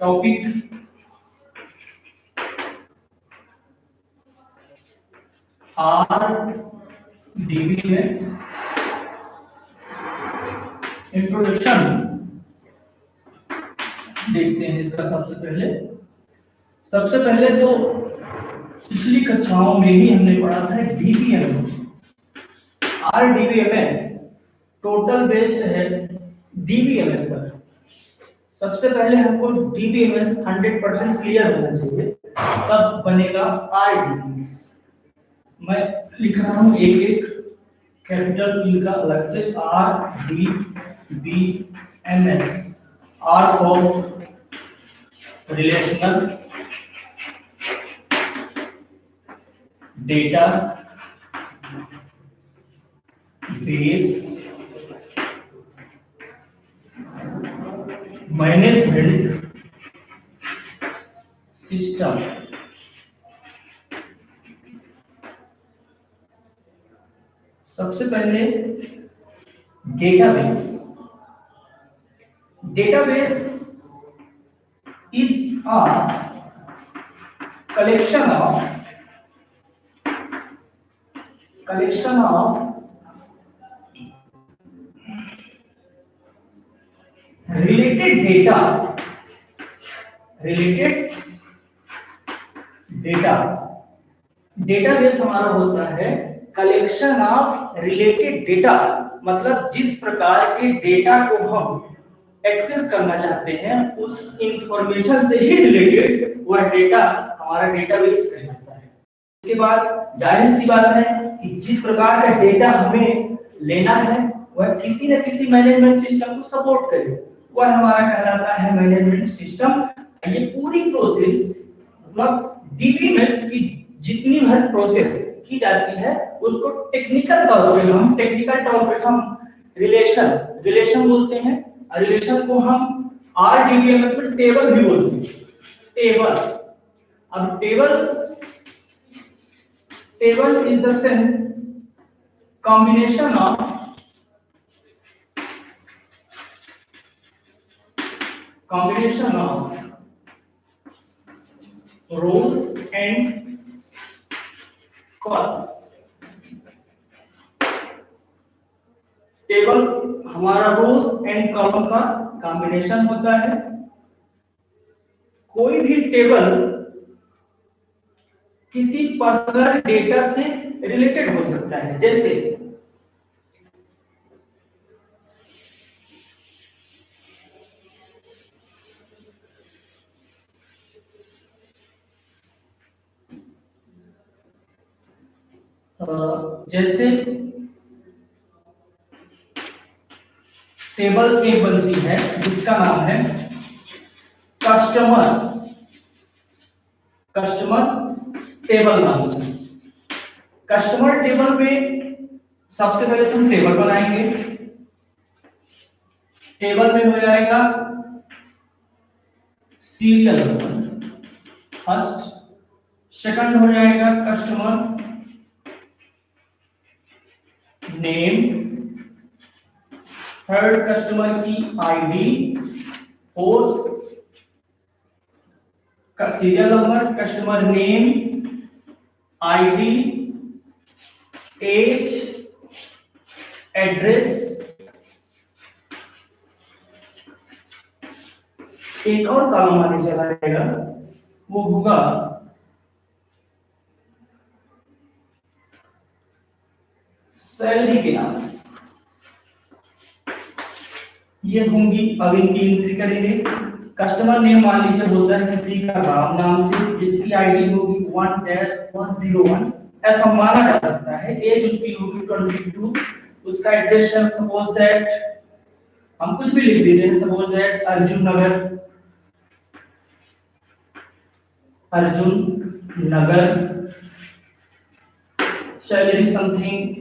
Topic RDBMS introduction देखते हैं इसका। सबसे पहले तो पिछली कक्षाओं में ही हमने पढ़ा था DBMS। RDBMS टोटल बेस्ड है DBMS पर। सबसे पहले हमको DBMS 100% क्लियर होना चाहिए, तब बनेगा RDBMS। मैं लिख रहा हूं एक एक कैपिटल ई का अलग से। RDBMS, R for relational data base management system. सबसे पहले database. Database is a collection of related data database हमारा होता है कलेक्शन ऑफ रिलेटेड डेटा, मतलब जिस प्रकार के डेटा को हम एक्सेस करना चाहते हैं उस इंफॉर्मेशन से ही रिलेटेड वह डेटा हमारा डेटाबेस कहलाता है। इसके बाद जाहिर सी बात है कि जिस प्रकार का डेटा हमें लेना है वह किसी न किसी मैनेजमेंट सिस्टम को सपोर्ट करे, वह हमारा कहलाता है मैनेजमेंट सिस्टम। ये पूरी प्रोसेस मतलब डीबीएमएस की जितनी भी प्रोसेस की जाती है उसको टेक्निकल तौर पे हम रिलेशन बोलते हैं। रिलेशन को हम RDBMS में टेबल भी बोलते हैं। अब table is the sense combination of rows and column। Table हमारा रोज एंड कॉलम का कॉम्बिनेशन होता है। कोई भी टेबल किसी पर्सनल डेटा से रिलेटेड हो सकता है, जैसे टेबल एक बनती है जिसका नाम है कस्टमर टेबल नाम से। कस्टमर टेबल में सबसे पहले तुम टेबल बनाएंगे। टेबल में हो जाएगा सीरियल नंबर फर्स्ट, सेकंड हो जाएगा कस्टमर नेम, थर्ड कस्टमर की आईडी, फोर्थ का serial number, customer name, ID, age, address. एक और कॉलम आगे चला जाएगा, वो होगा सैलरी के नाम से। ये होंगी, अब इनकी एंट्री करेंगे। कस्टमर नेम मान लीजिए होता है किसी का राम नाम से, जिसकी आईडी होगी 1-101, ऐसा माना जा सकता है। एज उसकी होगी 22, उसका एड्रेस है सपोज दैट हम कुछ भी लिख देते हैं, suppose that Arjun Nagar, salary something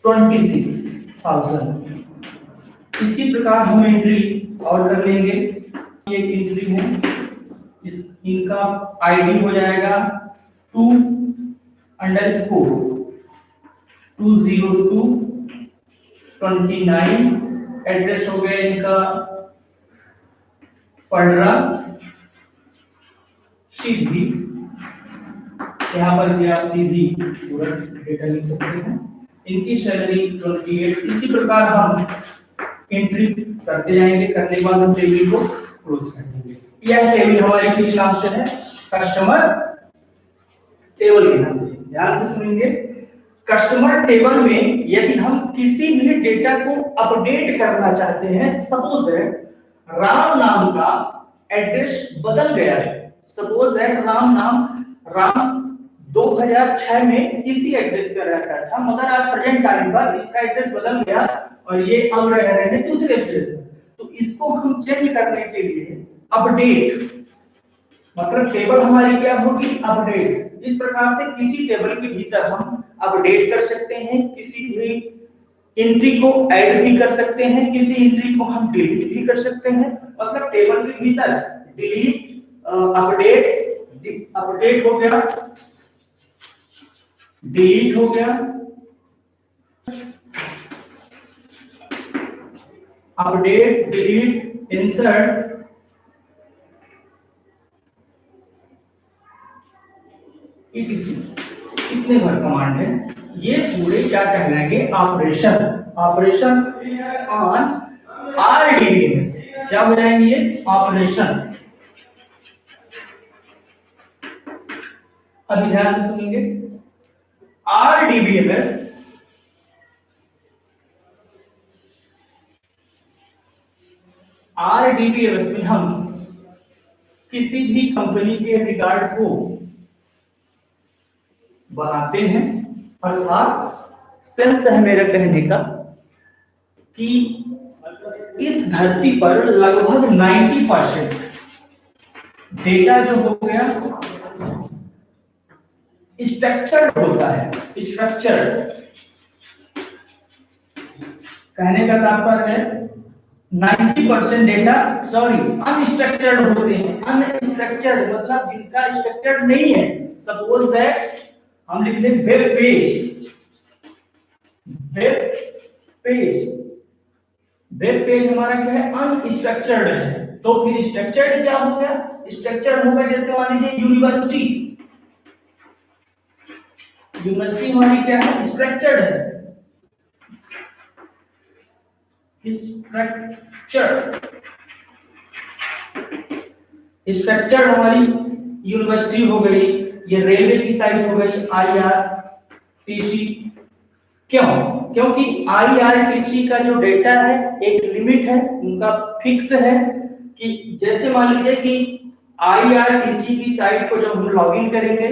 26,000। इसी प्रकार हम एंट्री और कर लेंगे। ये एंट्री है, इनका आईडी हो जाएगा 2_20229, एड्रेस हो गया इनका पढ़रा सीधी, यहाँ पर भी आप सीधी पूरा डेटा लिख सकते हैं। इनकी सैलरी 28। इसी प्रकार हम एंट्री करते जाएंगे, करने के बाद हम टेबल को क्लोज कर देंगे। यह टेबल हमारे किस नाम से है? कस्टमर टेबल के नाम से। ध्यान से सुनेंगे। कस्टमर टेबल में यदि हम किसी भी डेटा को अपडेट करना चाहते हैं, सपोज दैट राम नाम का एड्रेस बदल गया है, सपोज दैट राम 2006 में इसी एड्रेस पर रहता था, मगर आज प्रेजेंट टाइम पर इसका एड्रेस बदल गया और ये अब रह रहे हैं दूसरे एड्रेस पर। तो इसको हम चेंज करने के लिए अपडेट, मतलब टेबल हमारी क्या होगी? अपडेट। इस प्रकार से किसी टेबल के भीतर हम अपडेट कर सकते हैं, किसी भी एंट्री को ऐड भी कर सकते हैं, किसी एंट्री को हम डिलीट भी कर सकते हैं। मतलब टेबल के भीतर डिलीट, अपडेट हो गया, डिलीट हो गया, अपडेट, डिलीट, इंसर्ट, कितने भर कमांड है। ये पूरे क्या कहलाएंगे? ऑपरेशन। Operation on RDBMS. क्या हो जाएंगे ये? ऑपरेशन। अभी ध्यान से सुनेंगे। आरडीबीएमएस में हम किसी भी कंपनी के रिकॉर्ड को बनाते हैं, अर्थात सेंस है मेरे कहने का कि इस धरती पर लगभग 90% डेटा जो हो गया स्ट्रक्चर्ड होता है। स्ट्रक्चर्ड कहने का तात्पर्य है 90% डेटा अनस्ट्रक्चर्ड होते हैं। अनस्ट्रक्चर्ड मतलब जिनका स्ट्रक्चर्ड नहीं है। सपोज दैट हम लिख लें वेब पेज। वेब पेज हमारा क्या है? अनस्ट्रक्चर्ड है। तो फिर स्ट्रक्चर्ड क्या हो गया? स्ट्रक्चर्ड होगा जैसे मान लीजिए यूनिवर्सिटी हमारी क्या है? स्ट्रक्चर्ड है। स्ट्रक्चर्ड हमारी यूनिवर्सिटी हो गई, ये रेलवे की साइट हो गई आईआरटीसी। क्यों? क्योंकि आईआरटीसी का जो डेटा है एक लिमिट है, उनका फिक्स है कि जैसे मान लीजिए कि आईआरटीसी की साइट को जब हम लॉगिन करेंगे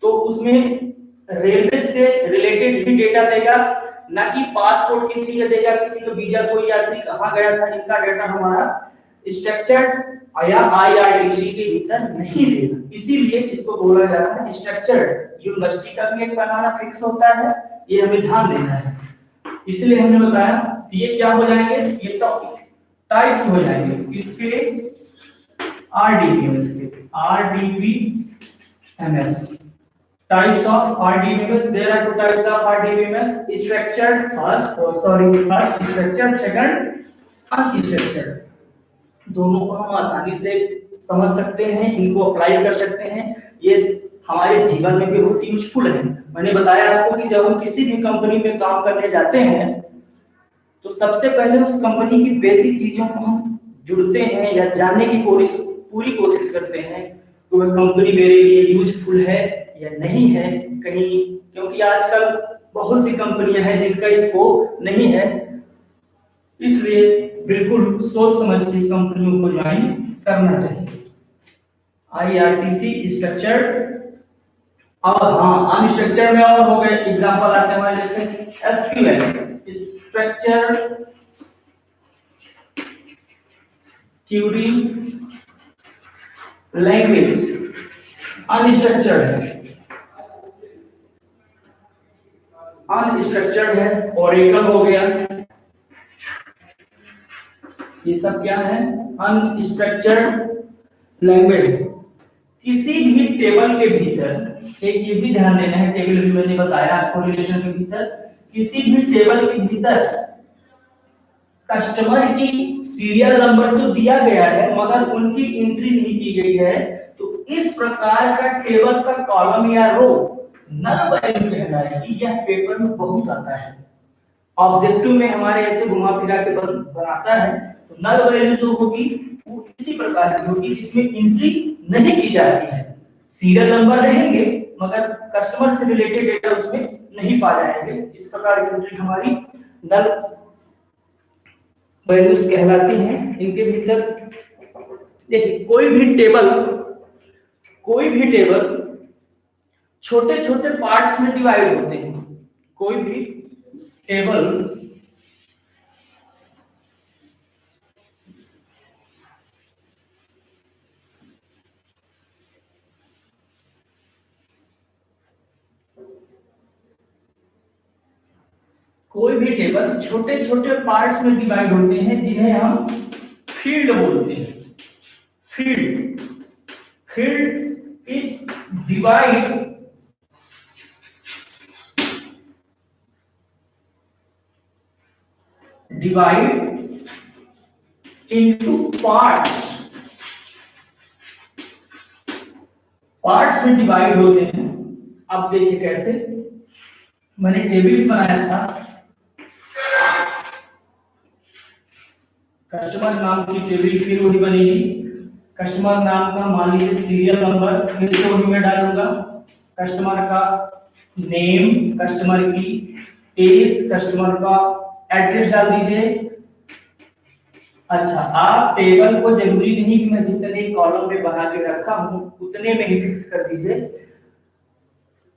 तो उसमें रेलवे से रिलेटेड ही डेटा देगा, ना कि पासपोर्ट किसी का देगा, किसी का वीजा, कोई यात्री कहाँ गया था, इनका डेटा हमारा स्ट्रक्चर्ड या आईआरटीसी के भीतर नहीं देगा। इसीलिए इसको बोला जाता है स्ट्रक्चर्ड। यूनिवर्सिटी का भी एक पैमाना फिक्स होता है, ये हमें ध्यान देना है। इसलिए हमने बताया ये क्या हो जाएंगे? ये टाइप्स हो जाएंगे इसके आरडीबीएमएस के। RDBMS types of RDBMS. There are two types of RDBMS: structured first, structured second, unstructured. दोनों को हम आसानी से समझ सकते हैं, इनको अप्लाई कर सकते हैं। ये हमारे जीवन में भी बहुत यूजफुल है। मैंने बताया आपको कि जब हम किसी भी कंपनी में काम करने जाते हैं तो सबसे पहले उस कंपनी की बेसिक चीजों को हम जुड़ते हैं या जानने की पूरी कोशिश करते हैं कि वह कंपनी मेरे लिए यूजफुल है या नहीं है कहीं, क्योंकि आजकल बहुत सी कंपनियां हैं जिनका स्कोप नहीं है। इसलिए बिल्कुल सोच समझ के कंपनियों को ज्वाइन करना चाहिए। आईआरटीसी स्ट्रक्चर्ड और अनस्ट्रक्चर्ड में और हो गए एग्जांपल आते हैं हमारे जैसे SQL structured Curie language unstructured है। अनस्ट्रक्चर्ड है ओरेकल हो गया, ये सब क्या है? Unstructured language. किसी भी टेबल के भीतर एक ये भी ध्यान देना है, टेबल भी मैंने बताया आपको रिलेशन के भीतर, किसी भी टेबल के भीतर कस्टमर की सीरियल नंबर तो दिया गया है मगर उनकी एंट्री नहीं की गई है, तो इस प्रकार का टेबल का कॉलम या रो नल वैल्यू कहलाएगी। यह पेपर में बहुत आता है, ऑब्जेक्टिव में हमारे ऐसे घुमा फिरा के बनाता है। तो नल वैल्यू जो होगी वो इसी प्रकार की होगी जिसमें एंट्री नहीं की जाती है, सीरियल नंबर रहेंगे मगर कस्टमर से रिलेटेड डेटा उसमें नहीं पा जाएंगे। इस प्रकार की एंट्री हमारी नल वैल्यूज कहलाती हैं। इनके भीतर देखिए कोई भी टेबल छोटे छोटे पार्ट्स में डिवाइड होते हैं। कोई भी टेबल छोटे छोटे पार्ट्स में डिवाइड होते हैं जिन्हें हम फील्ड बोलते हैं। Field is divide into parts में डिवाइड होते हैं। अब देखिए कैसे, मैंने टेबल बनाया था, कस्टमर नाम की टेबल फिर वही बनेगी। कस्टमर नाम का मान लीजिए सीरियल नंबर फिर से वही मैं डालूंगा, कस्टमर का नेम, कस्टमर की एज, कस्टमर का एड्रेस डाल दीजिए। अच्छा, आप टेबल को जरूरी नहीं कि मैं जितने कॉलम में बना के रखा हूं उतने में ही फिक्स कर दीजिए।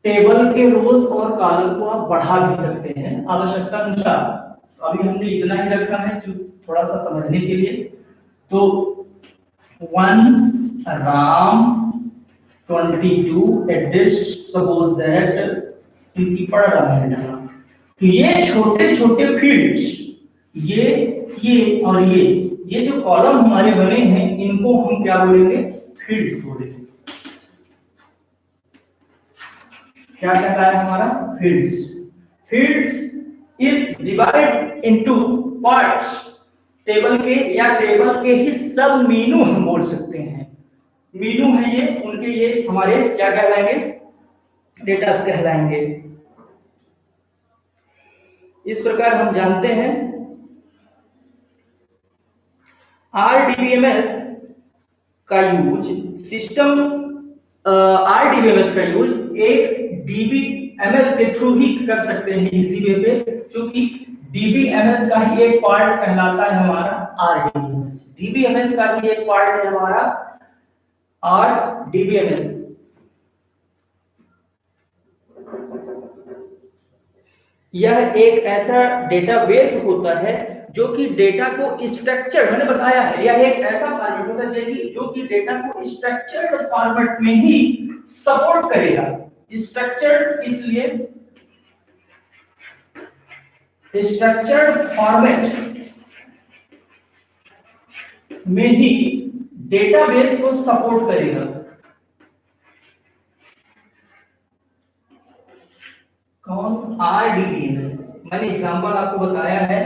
टेबल के रोज और कॉलम को आप बढ़ा भी सकते हैं आवश्यकता अनुसार। अभी हमने इतना ही रखा है जो थोड़ा सा समझने के लिए। तो 1 राम 22 एड्रेस, सपोज दैट इनकी पढ़ रहा है। तो ये छोटे छोटे फील्ड्स, ये और ये जो कॉलम हमारे बने हैं इनको हम क्या बोलेंगे, फील्ड्स बोलेंगे। क्या कहता है हमारा, fields is divide into parts. Table के ही सब मीनू हम बोल सकते हैं। मीनू है ये, उनके ये हमारे क्या कहलाएंगे, डेटास कहलाएंगे। इस प्रकार हम जानते हैं RDBMS का यूज एक DBMS के थ्रू ही कर सकते हैं इसी वे पे, क्योंकि DBMS का ही एक पार्ट कहलाता है हमारा RDBMS। DBMS का ही एक पार्ट है हमारा RDBMS। यह एक ऐसा डेटाबेस होता है जो कि डेटा को स्ट्रक्चर, मैंने बताया है, यह एक ऐसा फॉर्मेट होता है जो कि डेटा को स्ट्रक्चर्ड फॉर्मेट में ही सपोर्ट करेगा। स्ट्रक्चर्ड इसलिए स्ट्रक्चर्ड फॉर्मेट में ही डेटाबेस को सपोर्ट करेगा। कौन, RDBMS। मैंने एग्जांपल आपको बताया है,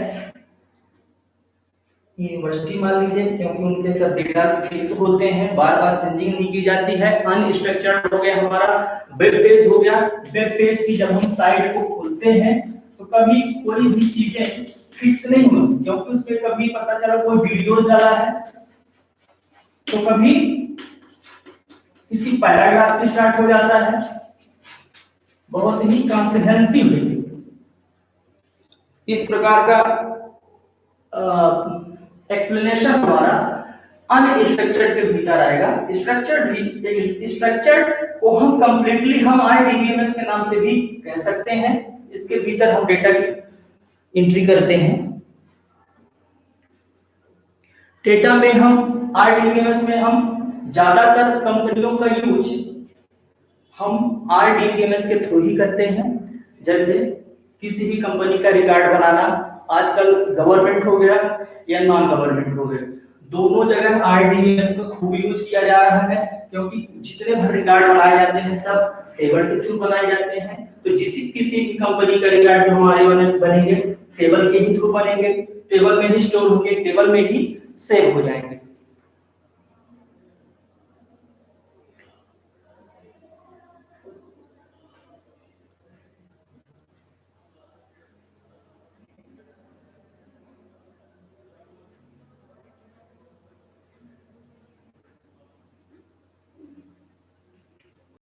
यूनिवर्सिटी मान लीजिए, क्योंकि उनके सब डेटा फिक्स होते हैं, बार बार चेंजिंग नहीं की जाती है। अनस्ट्रक्चर्ड हो गया हमारा, वेब पेज हो गया। वेब पेज की जब हम साइट को खोलते हैं तो कभी कोई भी चीजें फिक्स नहीं होती, क्योंकि उसपे कभी पता चला कोई वीडियो डाला है तो कभी किसी पैराग्राफ से स्टार्ट हो जाता है, बहुत ही कॉम्प्रिहेंसिव है। इस प्रकार का एक्सप्लेनेशन हमारा अनस्ट्रक्चर्ड के भीतर आएगा। स्ट्रक्चर्ड को हम कंप्लीटली हम RDBMS के नाम से भी कह सकते हैं। इसके भीतर हम डेटा की एंट्री करते हैं। डेटा में हम RDBMS में हम ज्यादातर कंपनियों का यूज हम RDBMS के थ्रू ही करते हैं। जैसे किसी भी कंपनी का रिकॉर्ड बनाना, आजकल गवर्नमेंट हो गया या नॉन गवर्नमेंट हो गया, दोनों जगह RDBMS का खूब यूज किया जा रहा है, क्योंकि जितने भी रिकॉर्ड बनाए जाते हैं सब टेबल के थ्रू बनाए जाते हैं। तो किसी भी कंपनी का रिकॉर्ड जो हमारे बनेंगे टेबल के ही थ्रू बनेंगे। टेबल में ही स्टोर होंगे, टेबल में ही सेव हो जाएंगे।